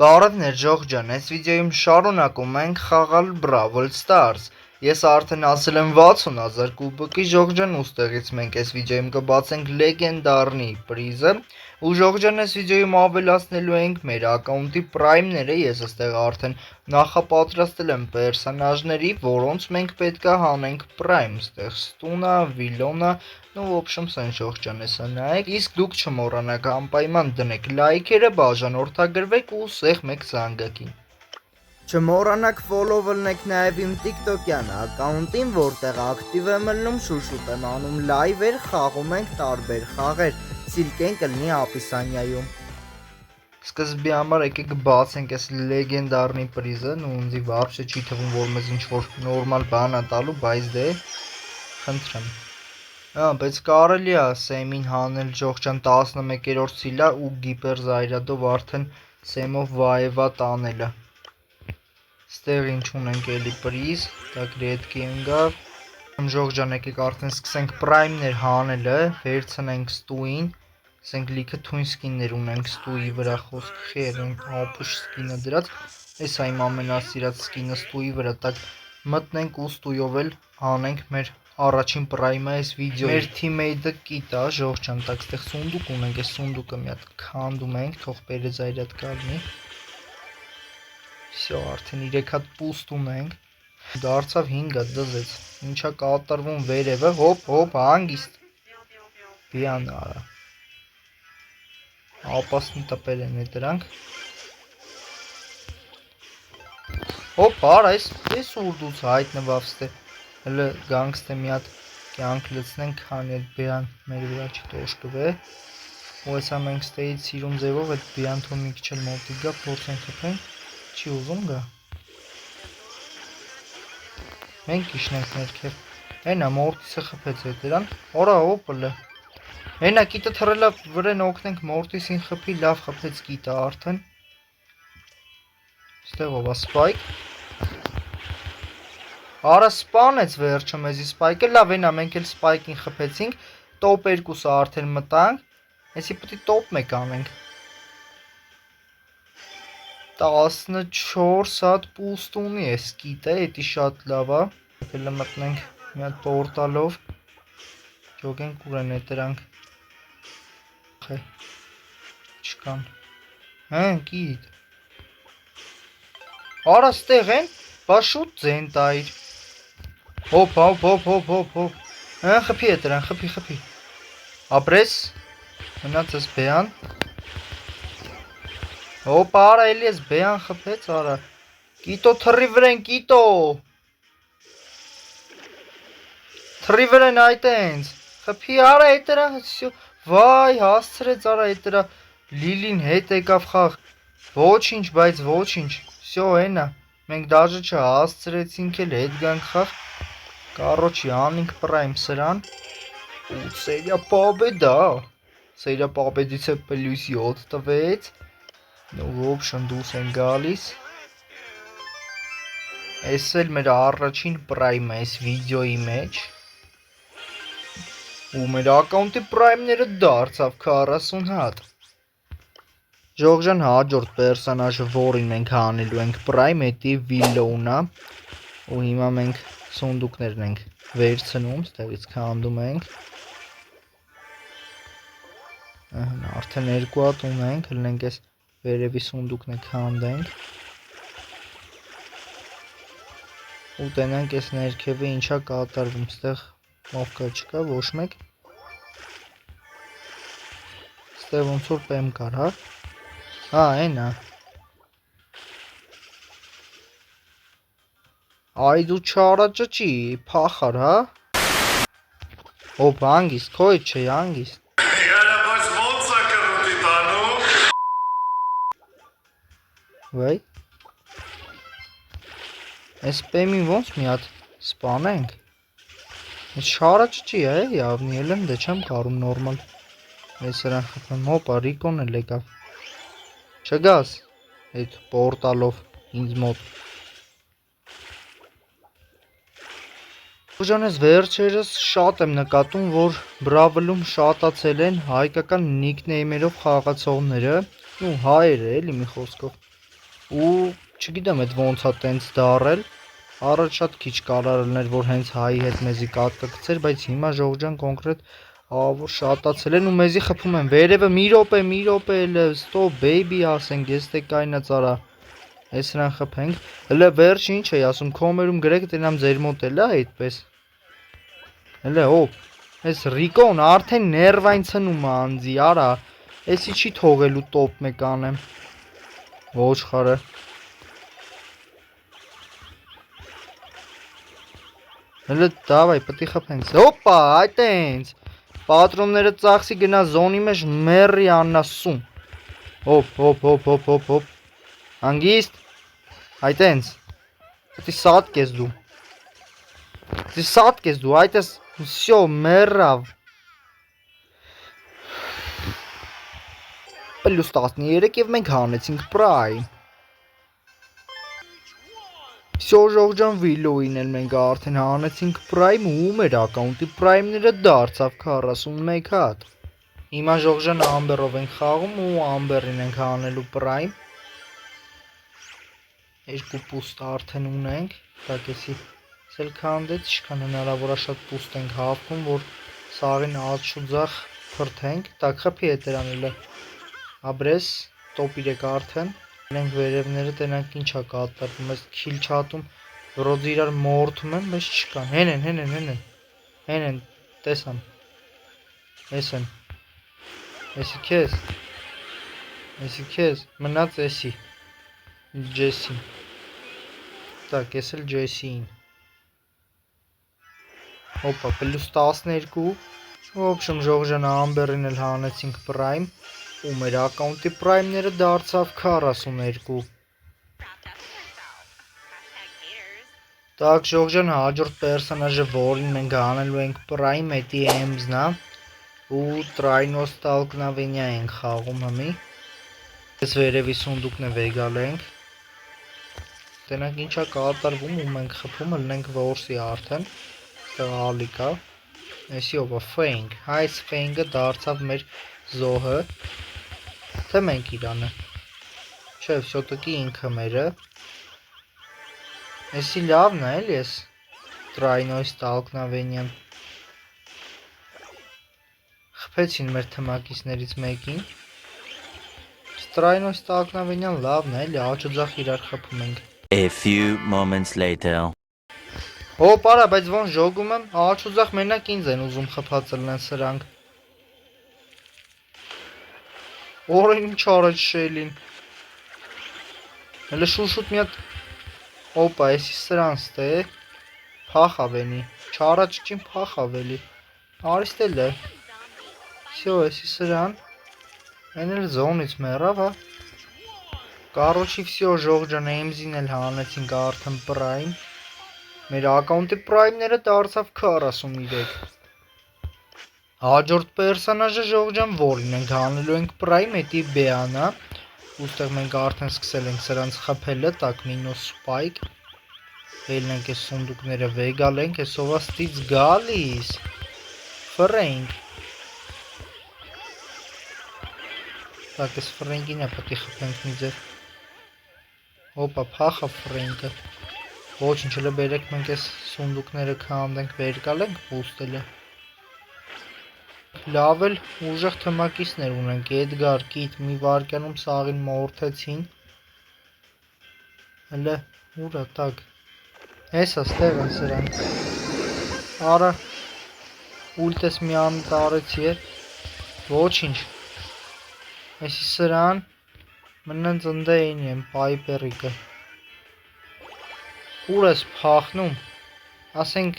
Բարևներ Ժողջ ջան, այս վիդեոյում շարունակում ենք խաղալ Brawl Stars։ Ես արդեն ասել եմ 60,000 կուբկի Ժողջ ջան, ուստեղից մենք այս վիդեոյում կբացենք լեգենդարնի պրիզը։ Ու Ժողջ ջան, այս վիդեոյում ավելացնելու ենք մեր ակաունտի պրայմները, ես այստեղ արդեն նախապատրաստել եմ պերսոնաժների, որոնց մենք պետքա հանենք պրայմ, այստեղ Ստունա, Վիլոնա, ну, в общем, սեն Ժողջ ջան, հեսա նայեք, իսկ դուք չմոռանաք անպայման դնեք լայքերը, բաժանորդագրվեք ու սեղ մեկ զանգակին։ Չմոռանաք follow լնեք նաև իմ TikTok-յան ակաունտին, որտեղ ակտիվ եմ ելնում, շուշուտ եմ անում լայվեր, խաղում ենք տարբեր խաղեր, սիլկեն կլինի ապիսանյայում։ Սկզբի համար եկեք բացենք այս լեգենդարնի պրիզը, ու ինձի վարշը չի թվում, որ մեզ ինչ-որ նորմալ բան է տալու, բայց դե խնդրեմ։ Բայց կարելի է Սեմին հանել Ժողջ ջան 11-րդ սիլա ու գիպեր զայրադով արդեն Սեմով վայևա տանելը։ Ստեղ ինչ ունենք էլի պրիզ, տակ ռեդկի ընգավ։ Ժողջ ջան եկեք արդեն սկսենք պրայմներ հանելը, վերցնենք Ստուին, ասենք լիքը թույն սկիններ ունենք Ստուի վրա խոսք խեր ենք ապուշ սկինը դրած, այս այմ ամենասիրած սկինը Ստուի վրա, տակ մտնենք ու Ստույով էլ հանենք մեր առաջին պրայմը այս վիդեոյի։ Մեր թիմեյդը կիտա, Ժողջ ջան, տակ ստեղ սունդուկ ունենք, այս սունդուկը մի հատ քանդում ենք, թող պերեզայրատ կալնի։ Всё, արդեն 3 հատ պուստ ունենք։ Դարձավ 5 հատ դզեց։ Ինչա կատարվում վերևը, հոպ, հոպ, հանգիստ։ Բիան արա։ Ապասնի տպեր են դրանք։ Հոպ, արա, այս ուրդուց հայտնվավ ստե։ Հələ գանգստե մի հատ կյանք լցնենք, քանի այդ բիան մեր վրա չտոշկվե։ Ու հեսա մենք ստեից սիրուն ձևով այդ բիան թող մի քիչ էլ մոտիկ գա, փորձենք խփենք, չի ուզում գա։ Մենք իշնենք ներքև։ Այնա մորտիսը խփեց այդ դրան, օրա հոպլը։ Այնա կիտը թռելա վրեն օգնենք մորտիսին խփի, լավ խփեց կիտը արդեն։ Ստեղ ով է Սպայք։ Արա սպանեց վերջը մեզի Սպայքը, լավ այնա մենք էլ Սպայքին խփեցինք, տոպ 2-ը արդեն մտանք, այսի պետք է տոպ 1 անենք։ 14 հատ պուստ ունի էս կիտը, էդի շատ լավ է, հələ մտնենք մի հատ պորտալով, ջոգենք ուր են էդ դրանք, չկան, կիտ, արա ստեղ են, բա շուտ ձեն տայր, հոպ, հոպ, հոպ, հոպ, հոպ, հոպ, խփի է դրան, խփի, ապրես, մնաց ես բեան, հոպ, արա էլի ես բեան խփեց, արա, կիտո թռի վրեն, կիտո, թռի վրեն այդ ենց, խփի, արա էդ դրան, վայ, հասցրեց, արա էդ դրա, լիլին հետ եկավ խաղ, ոչինչ, բայց ոչինչ, всё, ենա, մենք դաժը չհասցրեցինք էլ հետ գանք խաղ, Короче, անինք պրայմ սրան, ու սերիա պաբեդա, սերիա պաբեդից է պլյուս 7 տվեց, ու в общем դուս են գալիս, այս էլ մեր առաջին պրայմը այս վիդեոյի մեջ, ու մեր ակաունտի պրայմները դարձավ 40 հատ, Ժողջ ջան հաջորդ պերսոնաժը, որին մենք հանելու ենք պրայմ, էդի Վիլոնա, ու հիմա մենք սունդուկներն ենք վերցնում, ստեղից քանդում ենք, արդեն 2 հատ ունենք, հլնենք այս վերևի սունդուկն է քանդենք, ու տենանք այս ներքևը ինչա կատարվում, ստեղ մովկա չկա, ոչ մեկ, ստեղ ոնց որ պեմ կար, հա, այնա, Այ դու չարաճճի, փախար, հա, հոպ, հանգիստ, քո էդ չէ, հանգիստ, վայ, այս պեմին ոնց մի հատ սպանենք, այս չարաճճի է, javni էլ եմ, դե չեմ կարում նորմալ, ես սրան խպեմ, հոպա, Ռիկոն էլ եկավ, չգաս, այդ պորտալով, ինձ մոտ, Ժողջ ջան, ես վերջերս շատ եմ նկատում, որ Brawl-ում շատացել են հայկական նիկնեյմերով խաղացողները, ու հայերը էլի մի խոսքով, ու չգիտեմ այդ ոնց է տենց դարել։ Առաջ շատ քիչ կարող լիներ, որ հենց հայի հետ մեզի կատկցեր, բայց հիմա ժողջան կոնկրետ որ շատացել են ու մեզի խփում են։ Վերևը մի րոպե էլ stop baby ասենք, ես թե կայնած արա։ Այս նրան խփենք։ Հələ վերջ ինչ էի ասում, կոմերում գրեք տենամ ձեր մոտ էլ է այդպես։ Հələ այս Ռիկոն արդեն ներվային ցնում է անձի, արա։ Էսի չի թողելու տոպ մեկ անեմ։ Ոչխարը։ Հələ դավայ, պետք է խփենք։ Հոպա, այտենց։ Պատրոնները ծախսի գնա զոնի մեջ մերի աննասում։ Հոպ։ Հանգիստ։ Այտենց։ Պետք է սատկես դու։ Այտես всё, մեռավ։ Պլյուս 13 եւ մենք հանեցինք պրայմ։ Всё ժողջան վիլոին էլ մենք արդեն հանեցինք պրայմ ու մեր ակաունտի պրայմները դարձավ 41 հատ։ Հիմա ժողջան ամբերով ենք խաղում ու ամբերին ենք հանելու պրայմ։ Երկու պուստ արդեն ունենք, տակեսի սել քանդեց, ինչքան հնարավոր է շատ պուստ ենք հավքում, որ սաղին ածշուձախ փրթենք, տակ խփի հետ դրանելը։ Աբրես, տոպ 3 արդեն։ Մենք վերևները տենանք ինչա կատարվում, այս քիլ չատում ռոձ իրար մորթում են, բայց չկան, հեն են, տեսամ, էսեն, էսի քեզ, մնաց էսի, ջեսին, տակ ես էլ ջեսին, հոպա, պլյուս 12, ոբշմ ժողջան ամբերին էլ հանեցինք պրայմ, ու մեր ակաունտի պրայմները դարձավ 42։ Так, ժողջան հաջորդ պերսոնաժը, որին մենք հանելու ենք պրայմ, էտի էմզն է, ու տրայնոս տալկնավենյա ենք խաղում հմի։ Ես վերևի սունդուկն է վեգալ ենք։ Տենանք ինչա կատարվում ու մենք խփում լնենք որսի արդեն, ստեղ ալիկա, էսի ովա ֆենգ, այս ֆենգը դարձավ մեր զոհը, թե մենք իրանը, չէ, վսյոտոքի ինքը մերը, էսի լավն է էլ ես, տրայնոյս տալկնավենյան, խպեցին մեր թմակիսներից մեկին, տրայնոյս տալկնավենյան լավն է էլ, աչուձախ իրար խպում ենք։ A few moments later. Հոպ արա, բայց ոնց ժոգում եմ, աչուձախ մենակ ինձ են ուզում խպացել են սրանք։ Օրեն ինչ արեց շելին։ Հələ շուշուտ մի հատ Հոպա, էսի սրանց թե փախ ավենի, չարաճճին փախ ավելի։ Արիստել է։ Всё, էսի սրան։ Են էլ զոնից մեռավ, հա։ Կարոչի всё, ժողջան էմզին էլ հանեցինք արդեն պրայմ։ Մեր ակաունտի պրայմները դարձավ 43։ Հաջորդ պերսոնաժը ժողջան, որին ենք հանելու ենք պրայմ, էտի բեանա, ուստեղ մենք արդեն սկսել ենք սրանց խփելը, տակ մինոս սպայք, ելն ենք այս սունդուկները վեգալ ենք, այսով աստից գալիս, ֆրենք, տակ այս ֆրենքին է պտի խփենք մի ձև, հոպա փախա ֆրենքը, ոչինչ հլը բերեք մենք այս սունդուկները քանդենք վերկալ ենք պուստելը, լավ էլ ուժեղ թմակիսներ ունենք, Էդգար, կիտ, մի վարկյանում սաղին մորթեցին, հլը ուրա տակ, հեսա ստեղ են սրան, արա, ուլտես մի անի տարեցի է, ոչինչ, էսի սրան, մնենց ընդ էինի եմ, պայպերիկը, ուր ես պախնում, ասենք,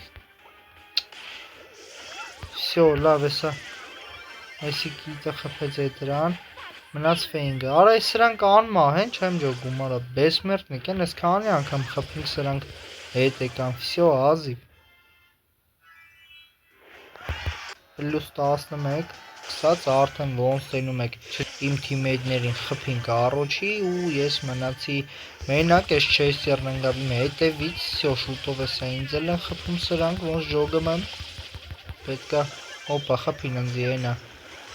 всё, լավ էսա, էսի կիտը խպեց է դրան, մնաց ֆեինգը, արա այս սրանք անմահ են, չեմ ջոգում, արա, բեսմերտնիկ են, ես քանի անգամ խպնիկ սրանք հետ եկան, всё, ազիվ, պլյուս 11, սկսած արդեն ոնց տենում եք իմ թիմեյդներին խպինք առոչի ու ես մնացի մենակ ես չեսերն ընգավ իմ հետևից, всё, շուտով էսա ինձ էլ են խպում սրանք, ոնց ջոգում եմ, պետքա, հոպա, խպին ընձի ենա,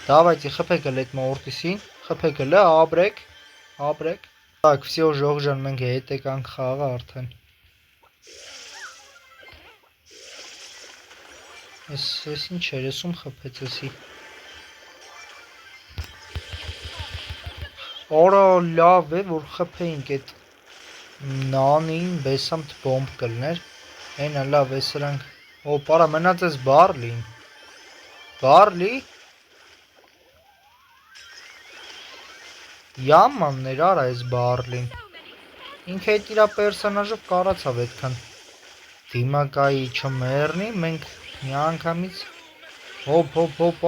դավայցի խպեք էլ էտ մորտիսին, խպեք էլ է, աբրեք, Так, всё, ժող ջան, մենք հետ եկանք խաղը արդեն։ Ես ինչ էր, ես ում խփեց էսի։ Արա լավ է, որ խփեինք այդ նանին, բեսամտ բոմբ կլներ։ Այնա լավ է սրանք։ Օ, պարա մնաց էս բարլին։ Բարլի։ Yamanներ արա էս բարլին։ Ինքը այդ իրա պերսոնաժով կարացավ այդքան դիմակայի չմեռնի, մենք միանգամից հոп,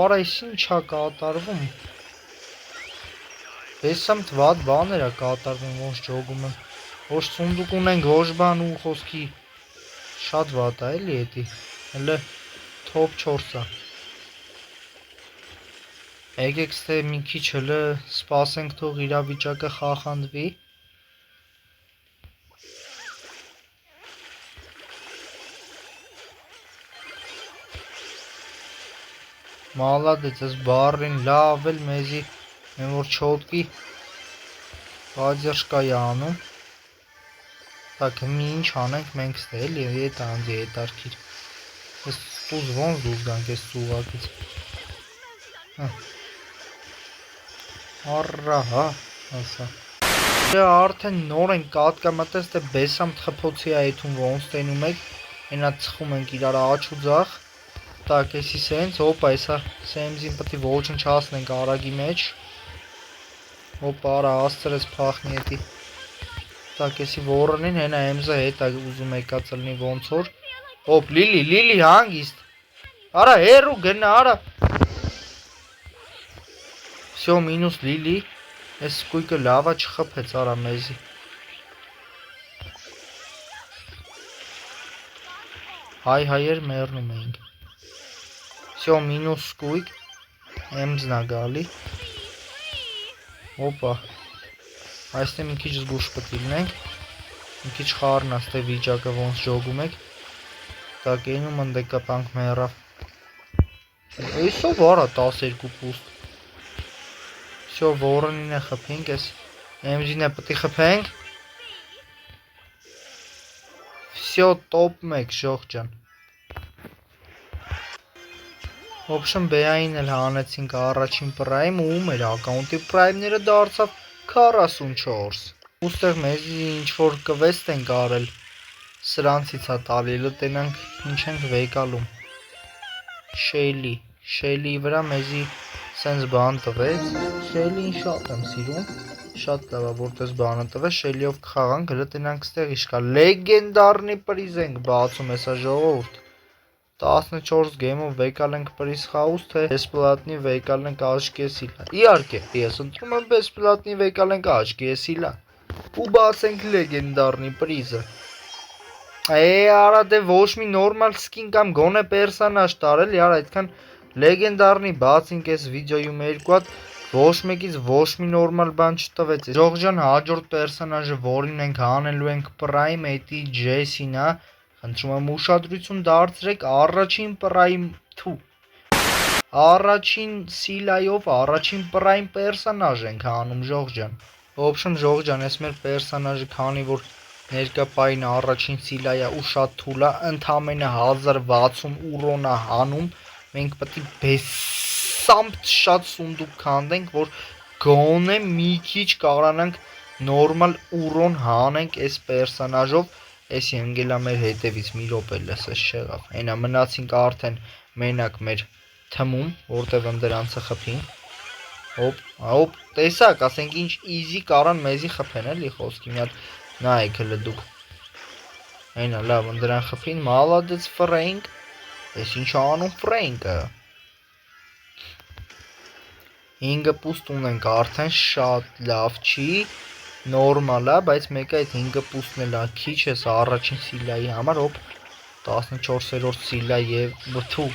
արա էս ինչա կատարվում։ Բեսամտ վատ բաներ է կատարվում, ոնց ջոգում եմ։ Ոչ սունդուկ ունենք, ոչ բան ու խոսքի շատ վատ է էլի էդի։ Հələ top 4-ը։ Եկեք ստե մի քիչ հələ սպասենք թող իրավիճակը խախանդվի։ Մալադեց էս բարին լավ էլ մեզի մեն որ չոտկի բաջերշկայի անում։ Так, մի ինչ անենք մենք ստե էլի հետ անձի հետարքիր։ Ես տուզ ոնց դուրս գանք ես ծուղակից։ Առա, հա, ասա։ Դե արդեն նոր են կատկամտես դե բեսամտ խփոցի է այդում ոնց տենում եք, այնա ծխում ենք իրար աչ ու ձախ։ Так, էսի սենց, հոպա, էսա սեմզին պետք է ոչնչացնենք արագի մեջ։ Հոպա, արա աստրես փախնի էդի։ Так, էսի ոռնին, հենա էմզը հետ է ուզում եկա ծլնի ոնց որ։ Հոպ, լիլի, հանգիստ։ Արա, հերու գնա, արա։ Всё, մինուս լիլի, ես սկույկը լավա չխփեց արա մեզի։ Հայեր մեռնում էինք։ Всё, մինուս սկույկ, էմզնա գալի։ Հոպա, այստե մի քիչ զգուշ պետք է լինենք, մի քիչ խառն աստե վիճակը ոնց ջոգում եք։ Так, էնում ընդեկապանք մեռավ։ Էսով արա 12 պուստ։ Всё, ոռնին է խփենք, ես էմզին է պետք է խփենք։ Всё, top 1 ժող ջան։ Ոբշն բեային էլ հանեցինք առաջին պրայմ ու ում էր ակաունտի պրայմները դարձավ 44։ Ուստեղ մեզի ինչ-որ կվեստ ենք արել, սրանցից է տալի, լտենանք ինչ ենք վեկալում։ Շեյլի վրա մեզի սենց բան տվեց, Շեյլին շատ եմ սիրում, շատ լավ է որտես բանը տվեց, Շեյլիով կխաղանք, լտենանք ստեղ իշկա, լեգենդարնի պրիզ ենք բացում էսա ժողովուրդ, 14 գեյմով վեկալ ենք պրիզ խաղուց, թե բեսպլատնի վեկալ ենք աչքի սիլա, իարկե, ես ընտրում եմ բեսպլատնի վեկալ ենք աչքի սիլա, ու բացենք լեգենդարնի պրիզը, արա դե ոչ մի նորմալ սկին կամ գոնե պերսանաժ տարել, յար այդքան լեգենդարնի բացինք ես վիդեոյում երկու հատ, ոչ մեկից ոչ մի նորմալ բան չտվեց, ժող ջան հաջորդ պերսանաժը որին ենք հանելու ենք պրայմ, էդի Ջեսին է, խնդրում եմ ուշադրություն դարձրեք առաջին պրայմ, առաջին սիլայով առաջին պրայմ պերսանաժ ենք հանում ժող ջան, ոբշմ ժող ջան ես մեր պերսանաժը քանի որ ներկա պային առաջին սիլայա ու շատ թուլ է, ընդամենը 1060 ուրոն է հանում, մենք պետք է բեսամտ շատ սունդուկ քանդենք, որ գոնե մի քիչ կարողանանք նորմալ ուրոն հանենք այս պերսոնաժով, էսի ընկելա մեր հետևից մի րոպե լսես չեղավ, այնա մնացինք արդեն մենակ մեր թմում, որտև ընդրանցը խփին, հոպ, տեսակ, ասենք ինչ իզի կարան մեզի խփեն էլի խոսքի մի հատ նայեք հələ դուք, այնա լավ ընդրան խփին, մալադեց Ֆրենկ, ես ինչ անում Ֆրենկը, 5 պուստ ունենք արդեն շատ լավ չի, նորմալ է, բայց մեկը այդ 5 պուստն էլ է քիչ ես առաջին սիլայի համար, հոպ, 14-րդ սիլա և, բթու,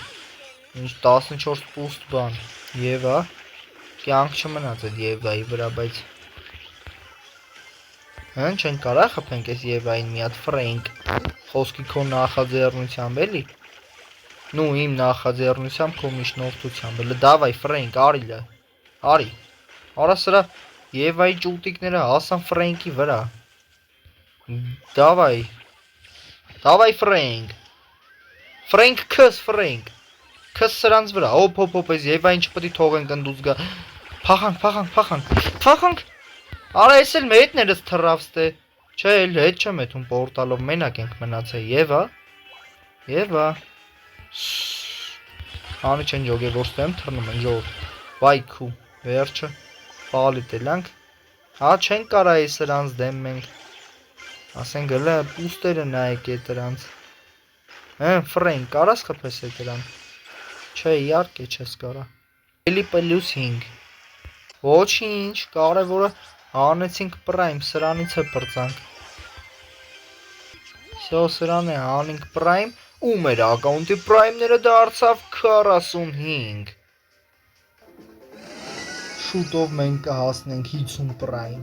ինչ 14 պուստ բան, Եվա, կյանք չմնաց այդ Եվայի վրա, բայց չենք կարա խփենք այս Եվային մի հատ Ֆրենկ, խոսքի քո նախաձեռնությամբ էլի, նու իմ նախաձեռնությամբ քո միջնորդությամբ, լը դավայ Ֆրենկ, արի, արա սրա Եվայի ճուտիկները հասան Ֆրենկի վրա։ Դավայ։ Դավայ Ֆրենկ։ Ֆրենկ քս Ֆրենկ։ Քս սրանց վրա։ Հոп հոպ հոպ, այս Եվային չպետք է թողենք ընդուց գա։ Փախանք։ Արա էս էլ մեհետներս թռավստե։ Չէ, էլ հետ չեմ եթում պորտալով մենակ ենք մնացել։ Եվա։ Անի չեն ջոգևորստեմ թռնում են ժողովուրդ։ Վայ քու, վերջը։ Պալի տելանք։ Հա չենք կարա է սրանց դեմ մենք։ Ասեն գլը պուստերը նայեք է դրանց։ Ֆրենկ, կարաս խփես է դրան։ Չէ, իհարկե չես կարա։ Էլի +5։ Ոչինչ, կարևորը հանեցինք պրայմ, սրանից է պրծանք։ Всё, սրան է հանինք պրայմ, ու մեր ակաունտի պրայմները դարձավ 45։ Շուտով մենք կհասնենք 50 պրայմ։